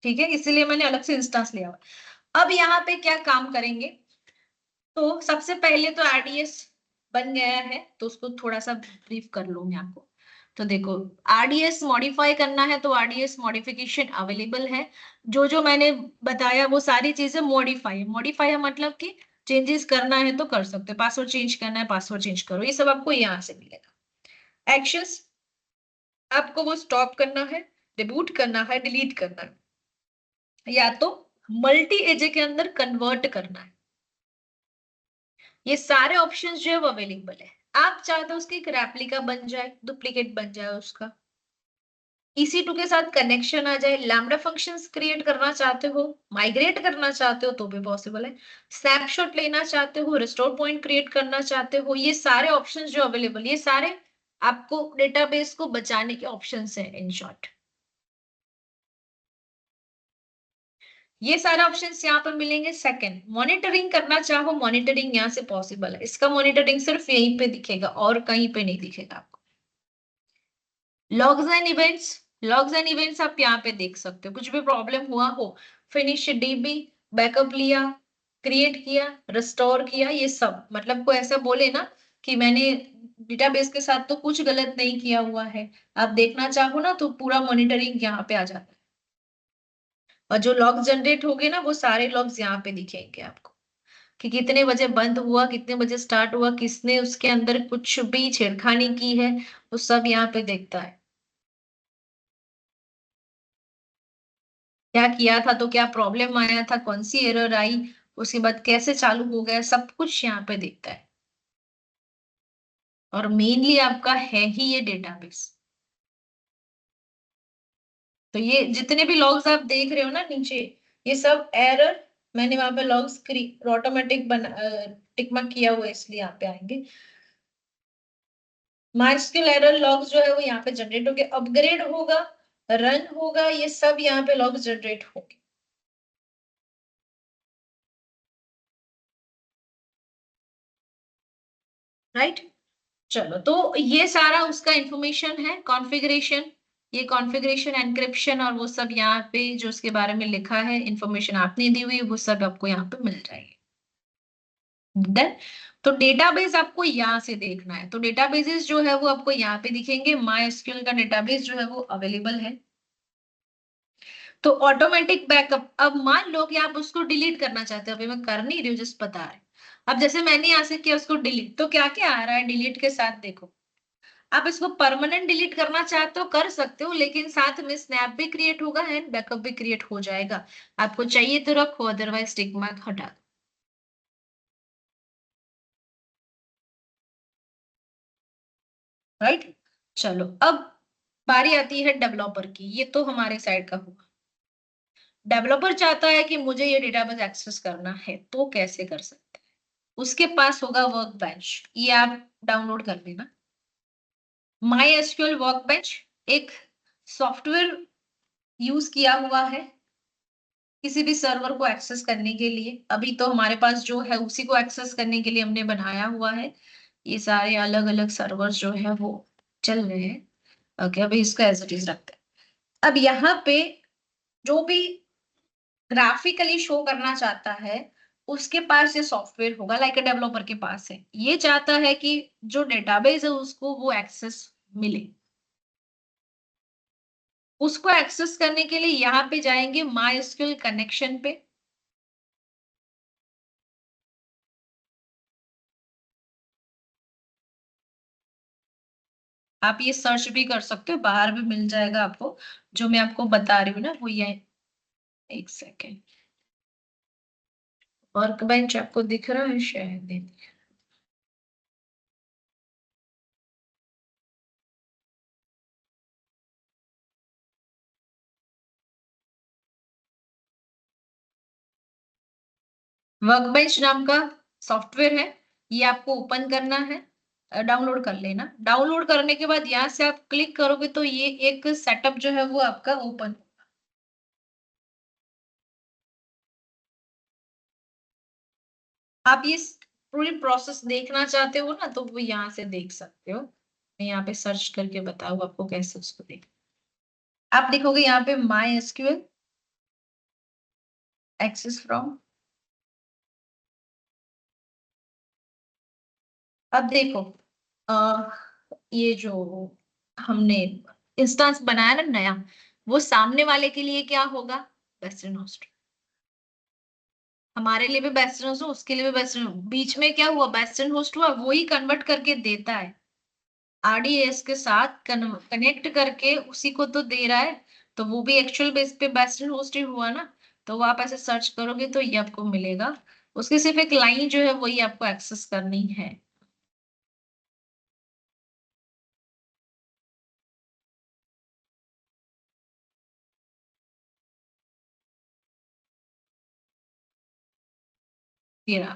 ठीक है, इसीलिए मैंने अलग से इंस्टेंस लिया हुआ। अब यहाँ पे क्या काम करेंगे, तो सबसे पहले तो आरडीएस बन गया है तो उसको थोड़ा सा ब्रीफ कर लूं मैं आपको। तो देखो, आरडीएस मॉडिफाई करना है तो आरडीएस मॉडिफिकेशन अवेलेबल है। जो मैंने बताया वो सारी चीजें मॉडिफाई, मॉडिफाई मतलब कि चेंजेस करना है तो कर सकते हो, पासवर्ड चेंज करना है पासवर्ड चेंज करो, ये सब आपको यहाँ से मिलेगा। एक्शंस, आपको वो स्टॉप करना है, रिबूट करना है, डिलीट करना है, या तो मल्टी एजे के अंदर कन्वर्ट करना है। ये सारे ऑप्शंस जो है वो अवेलेबल है। आप चाहते हो उसकी एक रेप्लिका बन जाए, डुप्लीकेट बन जाए उसका, EC2 के साथ कनेक्शन आ जाए, लैम्डा फंक्शंस क्रिएट करना चाहते हो, माइग्रेट करना चाहते हो तो भी पॉसिबल है, स्नैपशॉट लेना चाहते हो, रिस्टोर पॉइंट क्रिएट करना चाहते हो, ये सारे ऑप्शंस जो अवेलेबल, ये सारे आपको डेटाबेस को बचाने के ऑप्शंस हैं इन शॉर्ट। ये सारे ऑप्शंस यहाँ पर मिलेंगे। सेकंड, मॉनिटरिंग करना चाहो, मॉनिटरिंग यहाँ से पॉसिबल है, इसका मॉनिटरिंग सिर्फ यहीं पे दिखेगा और कहीं पे नहीं दिखेगा आपको। Logs and events, logs and events आप यहाँ पे देख सकते हो, कुछ भी प्रॉब्लम हुआ हो, फिनिश डीबी, बैकअप लिया, क्रिएट किया, रिस्टोर किया, ये सब, मतलब कोई ऐसा बोले ना कि मैंने डेटाबेस के साथ तो कुछ गलत नहीं किया हुआ है, आप देखना चाहो ना तो पूरा मॉनिटरिंग यहाँ पे आ जाता है। और जो लॉग जनरेट होंगे ना वो सारे लॉग्स यहाँ पे दिखेंगे आपको, कि कितने बजे बंद हुआ, कितने बजे स्टार्ट हुआ, किसने उसके अंदर कुछ भी छेड़खानी की है, वो सब यहाँ पे देखता है। क्या किया था, तो क्या प्रॉब्लम आया था, कौन सी एरर आई, उसके बाद कैसे चालू हो गया, सब कुछ यहाँ पे दिखता है। और मेनली आपका है ही ये डेटाबेस। तो ये जितने भी लॉग्स आप देख रहे हो ना नीचे, ये सब एरर, मैंने वहां पे लॉग्स ऑटोमेटिक बना टिक मार्क किया हुआ है, इसलिए यहाँ पे आएंगे। माइस्क्यूल एरर लॉग्स जो है वो यहाँ पे जनरेट होंगे, अपग्रेड होगा, रन होगा, ये सब यहाँ पे लॉग्स जनरेट होंगे। राइट, चलो तो ये सारा उसका इंफॉर्मेशन है, कॉन्फ़िगरेशन, ये कॉन्फ़िगरेशन एनक्रिप्शन और वो सब यहाँ पे जो उसके बारे में लिखा है, इंफॉर्मेशन आपने दी हुई वो सब आपको यहाँ पे मिल जाएगी। देन, तो डेटाबेस आपको यहाँ से देखना है, तो डेटाबेसेस जो है वो आपको यहाँ पे दिखेंगे। MySQL का डेटाबेस जो है वो अवेलेबल है। तो ऑटोमेटिक बैकअप, अब मान लो कि आप उसको डिलीट करना चाहते हो, अभी मैं कर नहीं रही हूँ, जस्ट बता रहे। अब जैसे मैंने यहाँ से किया उसको डिलीट, तो क्या क्या आ रहा है डिलीट के साथ, देखो, आप इसको परमानेंट डिलीट करना चाहते हो कर सकते हो, लेकिन साथ में स्नैप भी क्रिएट होगा एंड बैकअप भी क्रिएट हो जाएगा। आपको चाहिए तो रखो, अदरवाइज टिक मार्क हटा दो। राइट, चलो अब बारी आती है डेवलपर की, ये तो हमारे साइड का हुआ। डेवलपर चाहता है कि मुझे ये डेटाबेस एक्सेस करना है, तो कैसे कर सकते हैं? उसके पास होगा वर्क बेंच, ये आप डाउनलोड कर लेना। माई एसक्यूएल वर्क बेंच एक सॉफ्टवेयर यूज किया हुआ है किसी भी सर्वर को एक्सेस करने के लिए। अभी तो हमारे पास जो है उसी को एक्सेस करने के लिए हमने बनाया हुआ है। ये सारे अलग अलग सर्वर जो है वो चल रहे हैं। ओके, अभी इसको एज इट इज रखते हैं। अब यहाँ पे जो भी ग्राफिकली शो करना चाहता है उसके पास ये सॉफ्टवेयर होगा, लाइक अ डेवलपर के पास है, ये चाहता है कि जो डेटाबेस है उसको वो एक्सेस मिले। उसको एक्सेस करने के लिए यहाँ पे जाएंगे MySQL कनेक्शन पे। आप ये सर्च भी कर सकते हो, बाहर भी मिल जाएगा आपको, जो मैं आपको बता रही हूँ ना वो ये। एक सेकेंड, वर्क बेंच आपको दिख रहा है शायद। वर्क बेंच नाम का सॉफ्टवेयर है, ये आपको ओपन करना है, डाउनलोड कर लेना। डाउनलोड करने के बाद यहाँ से आप क्लिक करोगे तो ये एक सेटअप जो है वो आपका ओपन। आप ये पूरी प्रोसेस देखना चाहते हो ना तो वो यहाँ से देख सकते हो। मैं यहाँ पे सर्च करके बताऊँ आपको कैसे उसको देख। आप देखोगे यहाँ पे माई एसक्यूएल एक्सेस फ्रॉम। अब देखो, ये जो हमने इंस्टेंस बनाया ना नया, वो सामने वाले के लिए क्या होगा, वेस्टर्न होस्ट। हमारे लिए भी वेस्टर्न होस्ट, उसके लिए भी वेस्टर्न, बीच में क्या हुआ, वेस्टर्न होस्ट हुआ, वो ही कन्वर्ट करके देता है, आरडीएस के साथ कनेक्ट करके उसी को तो दे रहा है, तो वो भी एक्चुअल बेस पे वेस्टर्न होस्ट ही हुआ ना। तो वो आप ऐसे सर्च करोगे तो ये आपको मिलेगा, उसकी सिर्फ एक लाइन जो है वही आपको एक्सेस करनी है। ये रहा।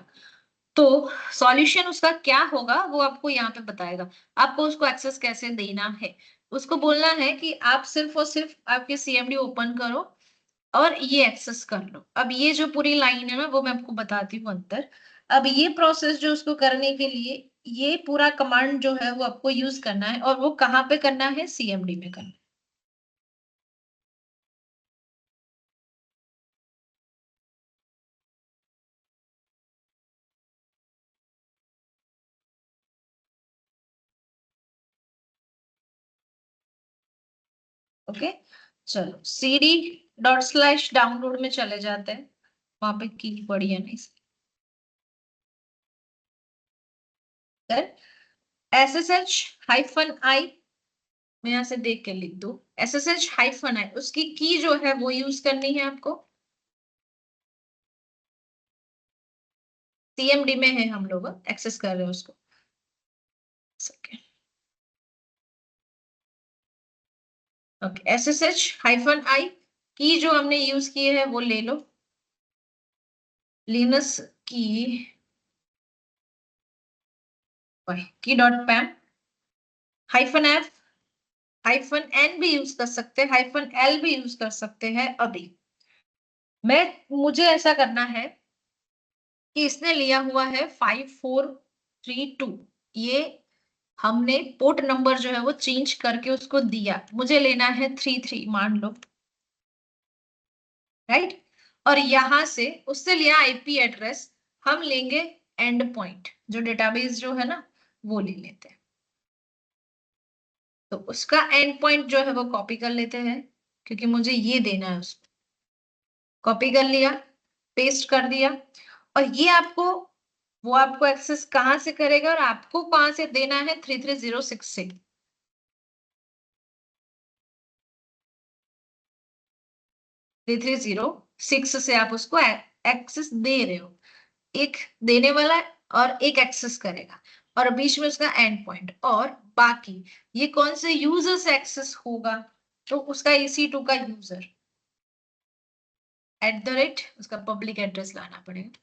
तो सॉल्यूशन उसका क्या होगा वो आपको यहाँ पे बताएगा, आपको उसको एक्सेस कैसे देना है। उसको बोलना है कि आप सिर्फ और सिर्फ आपके सीएमडी ओपन करो और ये एक्सेस कर लो। अब ये जो पूरी लाइन है ना वो मैं आपको बताती हूँ अंतर। अब ये प्रोसेस जो उसको करने के लिए ये पूरा कमांड जो है वो आपको यूज करना है, और वो कहाँ पे करना है, सीएमडी में करना है। ओके, चलो cd डॉट स्लैश डाउनलोड में चले जाते हैं, वहां पे की पड़ी है नहीं। SSH हाइफन आई, मैं यहाँ से देख के लिख दूं, SSH हाइफन आई, उसकी की जो है वो यूज करनी है आपको। सीएमडी में है, हम लोग एक्सेस कर रहे हैं उसको। ओके, SSH हाइफन आई, की जो हमने यूज की है वो ले लो, लिनक्स की की dot पैम, hyphen F, hyphen N भी यूज कर सकते हैं, हाइफन एल भी यूज कर सकते हैं। अभी मैं मुझे ऐसा करना है कि इसने लिया हुआ है 5432, ये हमने पोर्ट नंबर जो है वो चेंज करके उसको दिया, मुझे लेना है 33 मान लो, राइट। और यहां से उससे लिया आईपी एड्रेस, हम लेंगे एंड पॉइंट, जो डेटाबेस जो है ना वो ले लेते हैं। तो उसका एंड पॉइंट जो है वो कॉपी कर लेते हैं, क्योंकि मुझे ये देना है उसको। कॉपी कर लिया, पेस्ट कर दिया, और ये आपको, वो आपको एक्सेस कहां से करेगा और आपको कहां से देना है, 3306 से। 3306 से आप उसको एक्सेस दे रहे हो, एक देने वाला है और एक एक्सेस करेगा, और बीच में उसका एंड पॉइंट, और बाकी ये कौन से यूजर से एक्सेस होगा, तो उसका EC2 का यूजर @ उसका पब्लिक एड्रेस लाना पड़ेगा।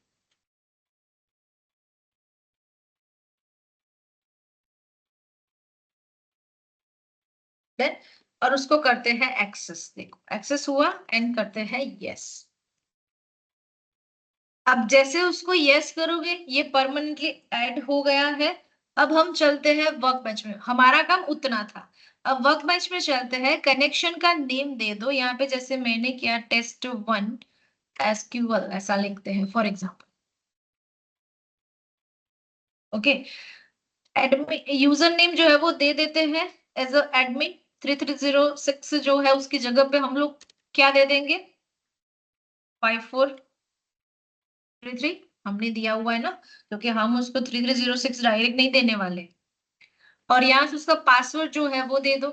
देन और उसको करते हैं एक्सेस, देखो एक्सेस हुआ, एंड करते हैं यस। अब जैसे उसको यस करोगे ये परमानेंटली ऐड हो गया है। अब हम चलते हैं वर्क बेंच में, हमारा काम उतना था। अब वर्क बेंच में चलते हैं, कनेक्शन का नेम दे दो यहाँ पे, जैसे मैंने किया test1 SQL ऐसा लिखते हैं for example. Okay, admin user name जो है वो दे देते हैं एज अ एडमिन, 3306 जो है उसकी जगह पे हम लोग क्या दे देंगे, 5433 हमने दिया हुआ है ना, क्योंकि हम उसको 3306 डायरेक्ट नहीं देने वाले। और यहाँ से उसका पासवर्ड जो है वो दे दो,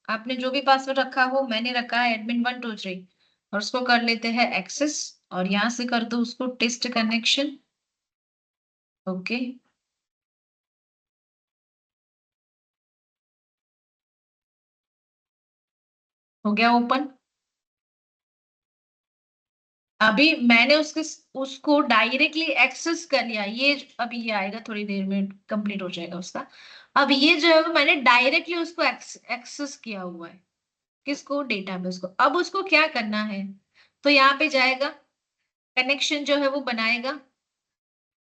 आपने जो भी पासवर्ड रखा हो, मैंने रखा है admin123, और उसको कर लेते हैं एक्सेस, और यहाँ से कर दो उसको टेस्ट कनेक्शन। ओके, हो गया ओपन। अभी मैंने उसको डायरेक्टली एक्सेस कर लिया, ये अभी ये आएगा थोड़ी देर में, कंप्लीट हो जाएगा उसका। अब ये जो है वो मैंने डायरेक्टली उसको एक्सेस किया हुआ है, किसको, डेटाबेस को। अब उसको क्या करना है, तो यहाँ पे जाएगा, कनेक्शन जो है वो बनाएगा,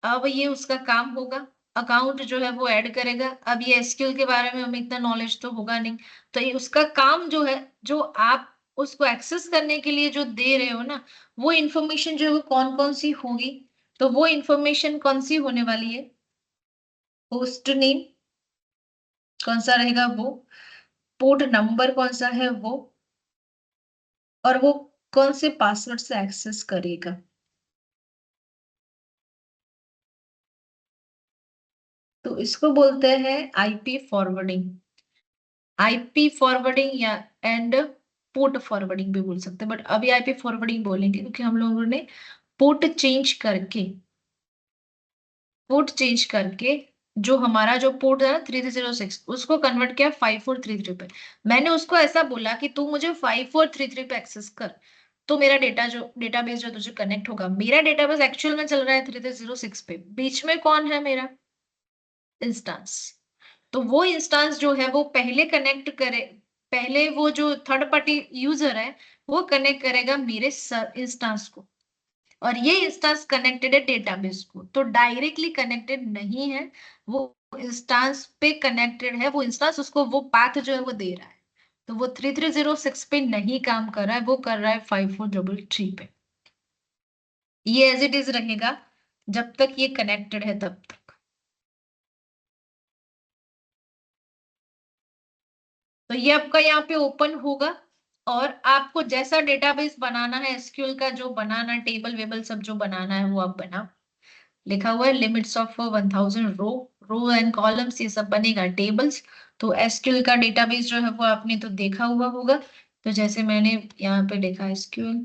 अब ये उसका काम होगा, अकाउंट जो है वो ऐड करेगा। अब ये एसक्यूएल के बारे में हमें इतना नॉलेज तो होगा नहीं, तो ये उसका काम जो है, जो आप उसको एक्सेस करने के लिए जो दे रहे हो ना, वो इंफॉर्मेशन जो है वो कौन कौन सी होगी, तो वो इंफॉर्मेशन कौन सी होने वाली है, होस्ट नेम कौन सा रहेगा वो, पोर्ट नंबर कौन सा है वो, और वो कौन से पासवर्ड से एक्सेस करेगा। तो इसको बोलते हैं आईपी फॉरवर्डिंग। आईपी फॉरवर्डिंग या एंड पोर्ट फॉरवर्डिंग भी बोल सकते हैं, बट अभी आईपी फॉरवर्डिंग बोलेंगे क्योंकि हम लोगों ने पोर्ट चेंज करके, पोर्ट चेंज करके जो हमारा जो पोर्ट है ना 3306 उसको कन्वर्ट किया 5433 पे। मैंने उसको ऐसा बोला कि तू मुझे 5433 पे एक्सेस कर, तो मेरा डेटा जो डेटाबेस जो तुझे कनेक्ट होगा, मेरा डेटाबेस एक्चुअल में चल रहा है 3306 पे, बीच में कौन है मेरा इंस्टेंस। तो वो इंस्टेंस जो है वो पहले कनेक्ट करे, पहले वो जो थर्ड पार्टी यूजर है वो कनेक्ट करेगा मेरे इंस्टेंस को, और ये इंस्टेंस कनेक्टेड है डेटाबेस को, तो डायरेक्टली कनेक्टेड नहीं है वो, इंस्टेंस पे कनेक्टेड है वो इंस्टेंस, उसको वो पाथ जो है वो दे रहा है। तो वो 3306 पे नहीं काम कर रहा है, वो कर रहा है 5433 पे। ये एज इट इज रहेगा जब तक ये कनेक्टेड है तब तक। तो ये आपका यहाँ पे ओपन होगा, और आपको जैसा डेटाबेस बनाना है एसक्यूएल का, जो बनाना टेबल वेबल सब जो बनाना है वो आप बनाओ। लिखा हुआ है limits of 1000 row, row and columns ये सब बनेगा टेबल्स। तो एसक्यूएल का डेटाबेस जो है वो आपने तो देखा हुआ होगा। तो जैसे मैंने यहाँ पे लिखा एसक्यूएल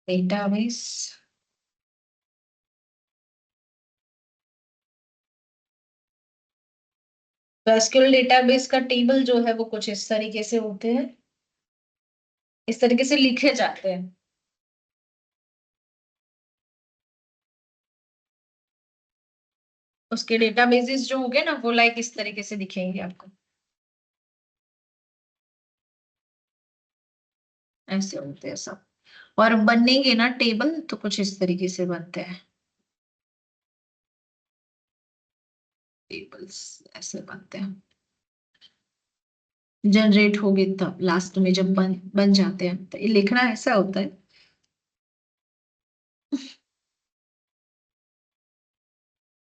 डेटाबेस, तो एसक्यूएल डेटाबेस का टेबल जो है वो कुछ इस तरीके से होते हैं, इस तरीके से लिखे जाते हैं। उसके डेटाबेसेस जो होंगे ना वो लाइक इस तरीके से दिखेंगे आपको, ऐसे होते हैं सब। और बनेंगे ना टेबल तो कुछ इस तरीके से बनते हैं, टेबल्स ऐसे बनते हैं, जनरेट होगी तब लास्ट में जब बन बन जाते हैं, तो ये लिखना ऐसा होता है।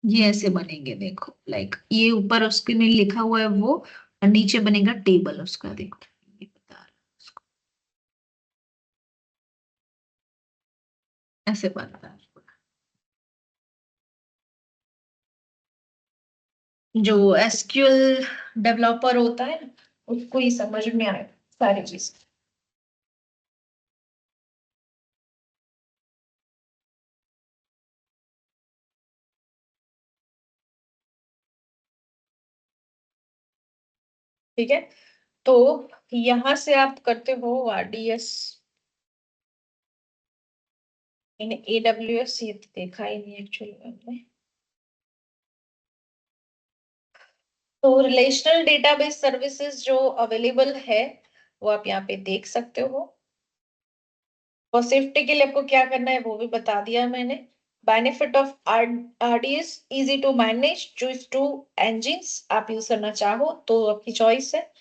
ये ऐसे बनेंगे देखो, लाइक ये ऊपर उसके में लिखा हुआ है वो, और नीचे बनेगा टेबल उसका, देखो ये बता रहा है उसको, ऐसे बनता है। जो एसक्यूएल डेवलपर होता है ना उसको ही समझ में आए सारी चीज। ठीक है, तो यहां से आप करते हो आरडीएस इन एडब्ल्यूएस, ये तो देखा ही नहीं एक्चुअली मैंने। तो रिलेशनल डेटाबेस सर्विसेज जो अवेलेबल है वो आप यहाँ पे देख सकते हो। और सेफ्टी के लिए आपको क्या करना है वो भी बता दिया मैंने। Benefit of RDS, easy to manage, choose to engines, आप यूज करना चाहो तो आपकी चॉइस है,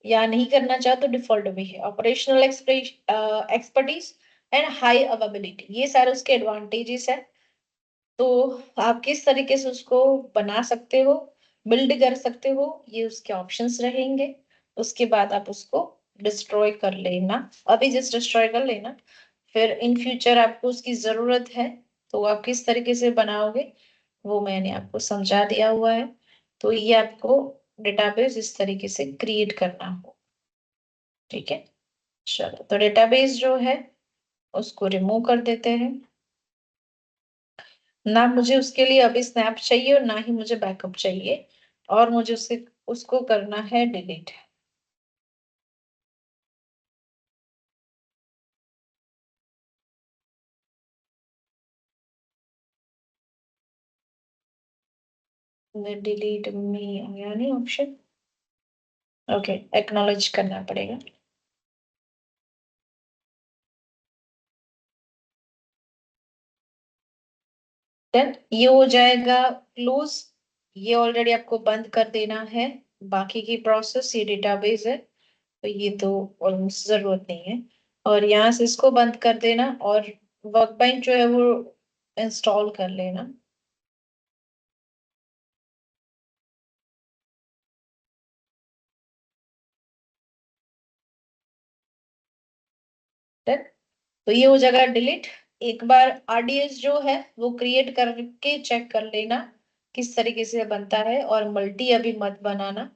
या नहीं करना चाहो तो डिफॉल्ट भी है। Operational expertise and high availability, ये सारे उसके एडवांटेजेस है। तो आप किस तरीके से उसको बना सकते हो, बिल्ड कर सकते हो, ये उसके ऑप्शंस रहेंगे। उसके बाद आप उसको डिस्ट्रॉय कर लेना, अभी जस्ट डिस्ट्रॉय कर लेना, फिर इन फ्यूचर आपको उसकी जरूरत है तो आप किस तरीके से बनाओगे वो मैंने आपको समझा दिया हुआ है। तो ये आपको डेटाबेस इस तरीके से क्रिएट करना हो। ठीक है, चलो तो डेटाबेस जो है उसको रिमूव कर देते हैं। ना मुझे उसके लिए अभी स्नैप चाहिए और ना ही मुझे बैकअप चाहिए, और मुझे उससे उसको करना है डिलीट। डिलीट में आया नहीं ऑप्शन, ओके एक्नॉलेज करना पड़ेगा। देन ये हो जाएगा क्लोज, ये ऑलरेडी आपको बंद कर देना है। बाकी की प्रोसेस, ये डेटाबेस है तो ये तो ऑलमोस्ट जरूरत नहीं है। और यहाँ से इसको बंद कर देना, और वर्कबेंच जो है वो इंस्टॉल कर लेना। सॉफ्टवेयर। तो ये हो जाएगा डिलीट। एक बार आरडीएस जो है वो क्रिएट करके चेक कर लेना किस तरीके से बनता है, और मल्टी अभी मत बनाना।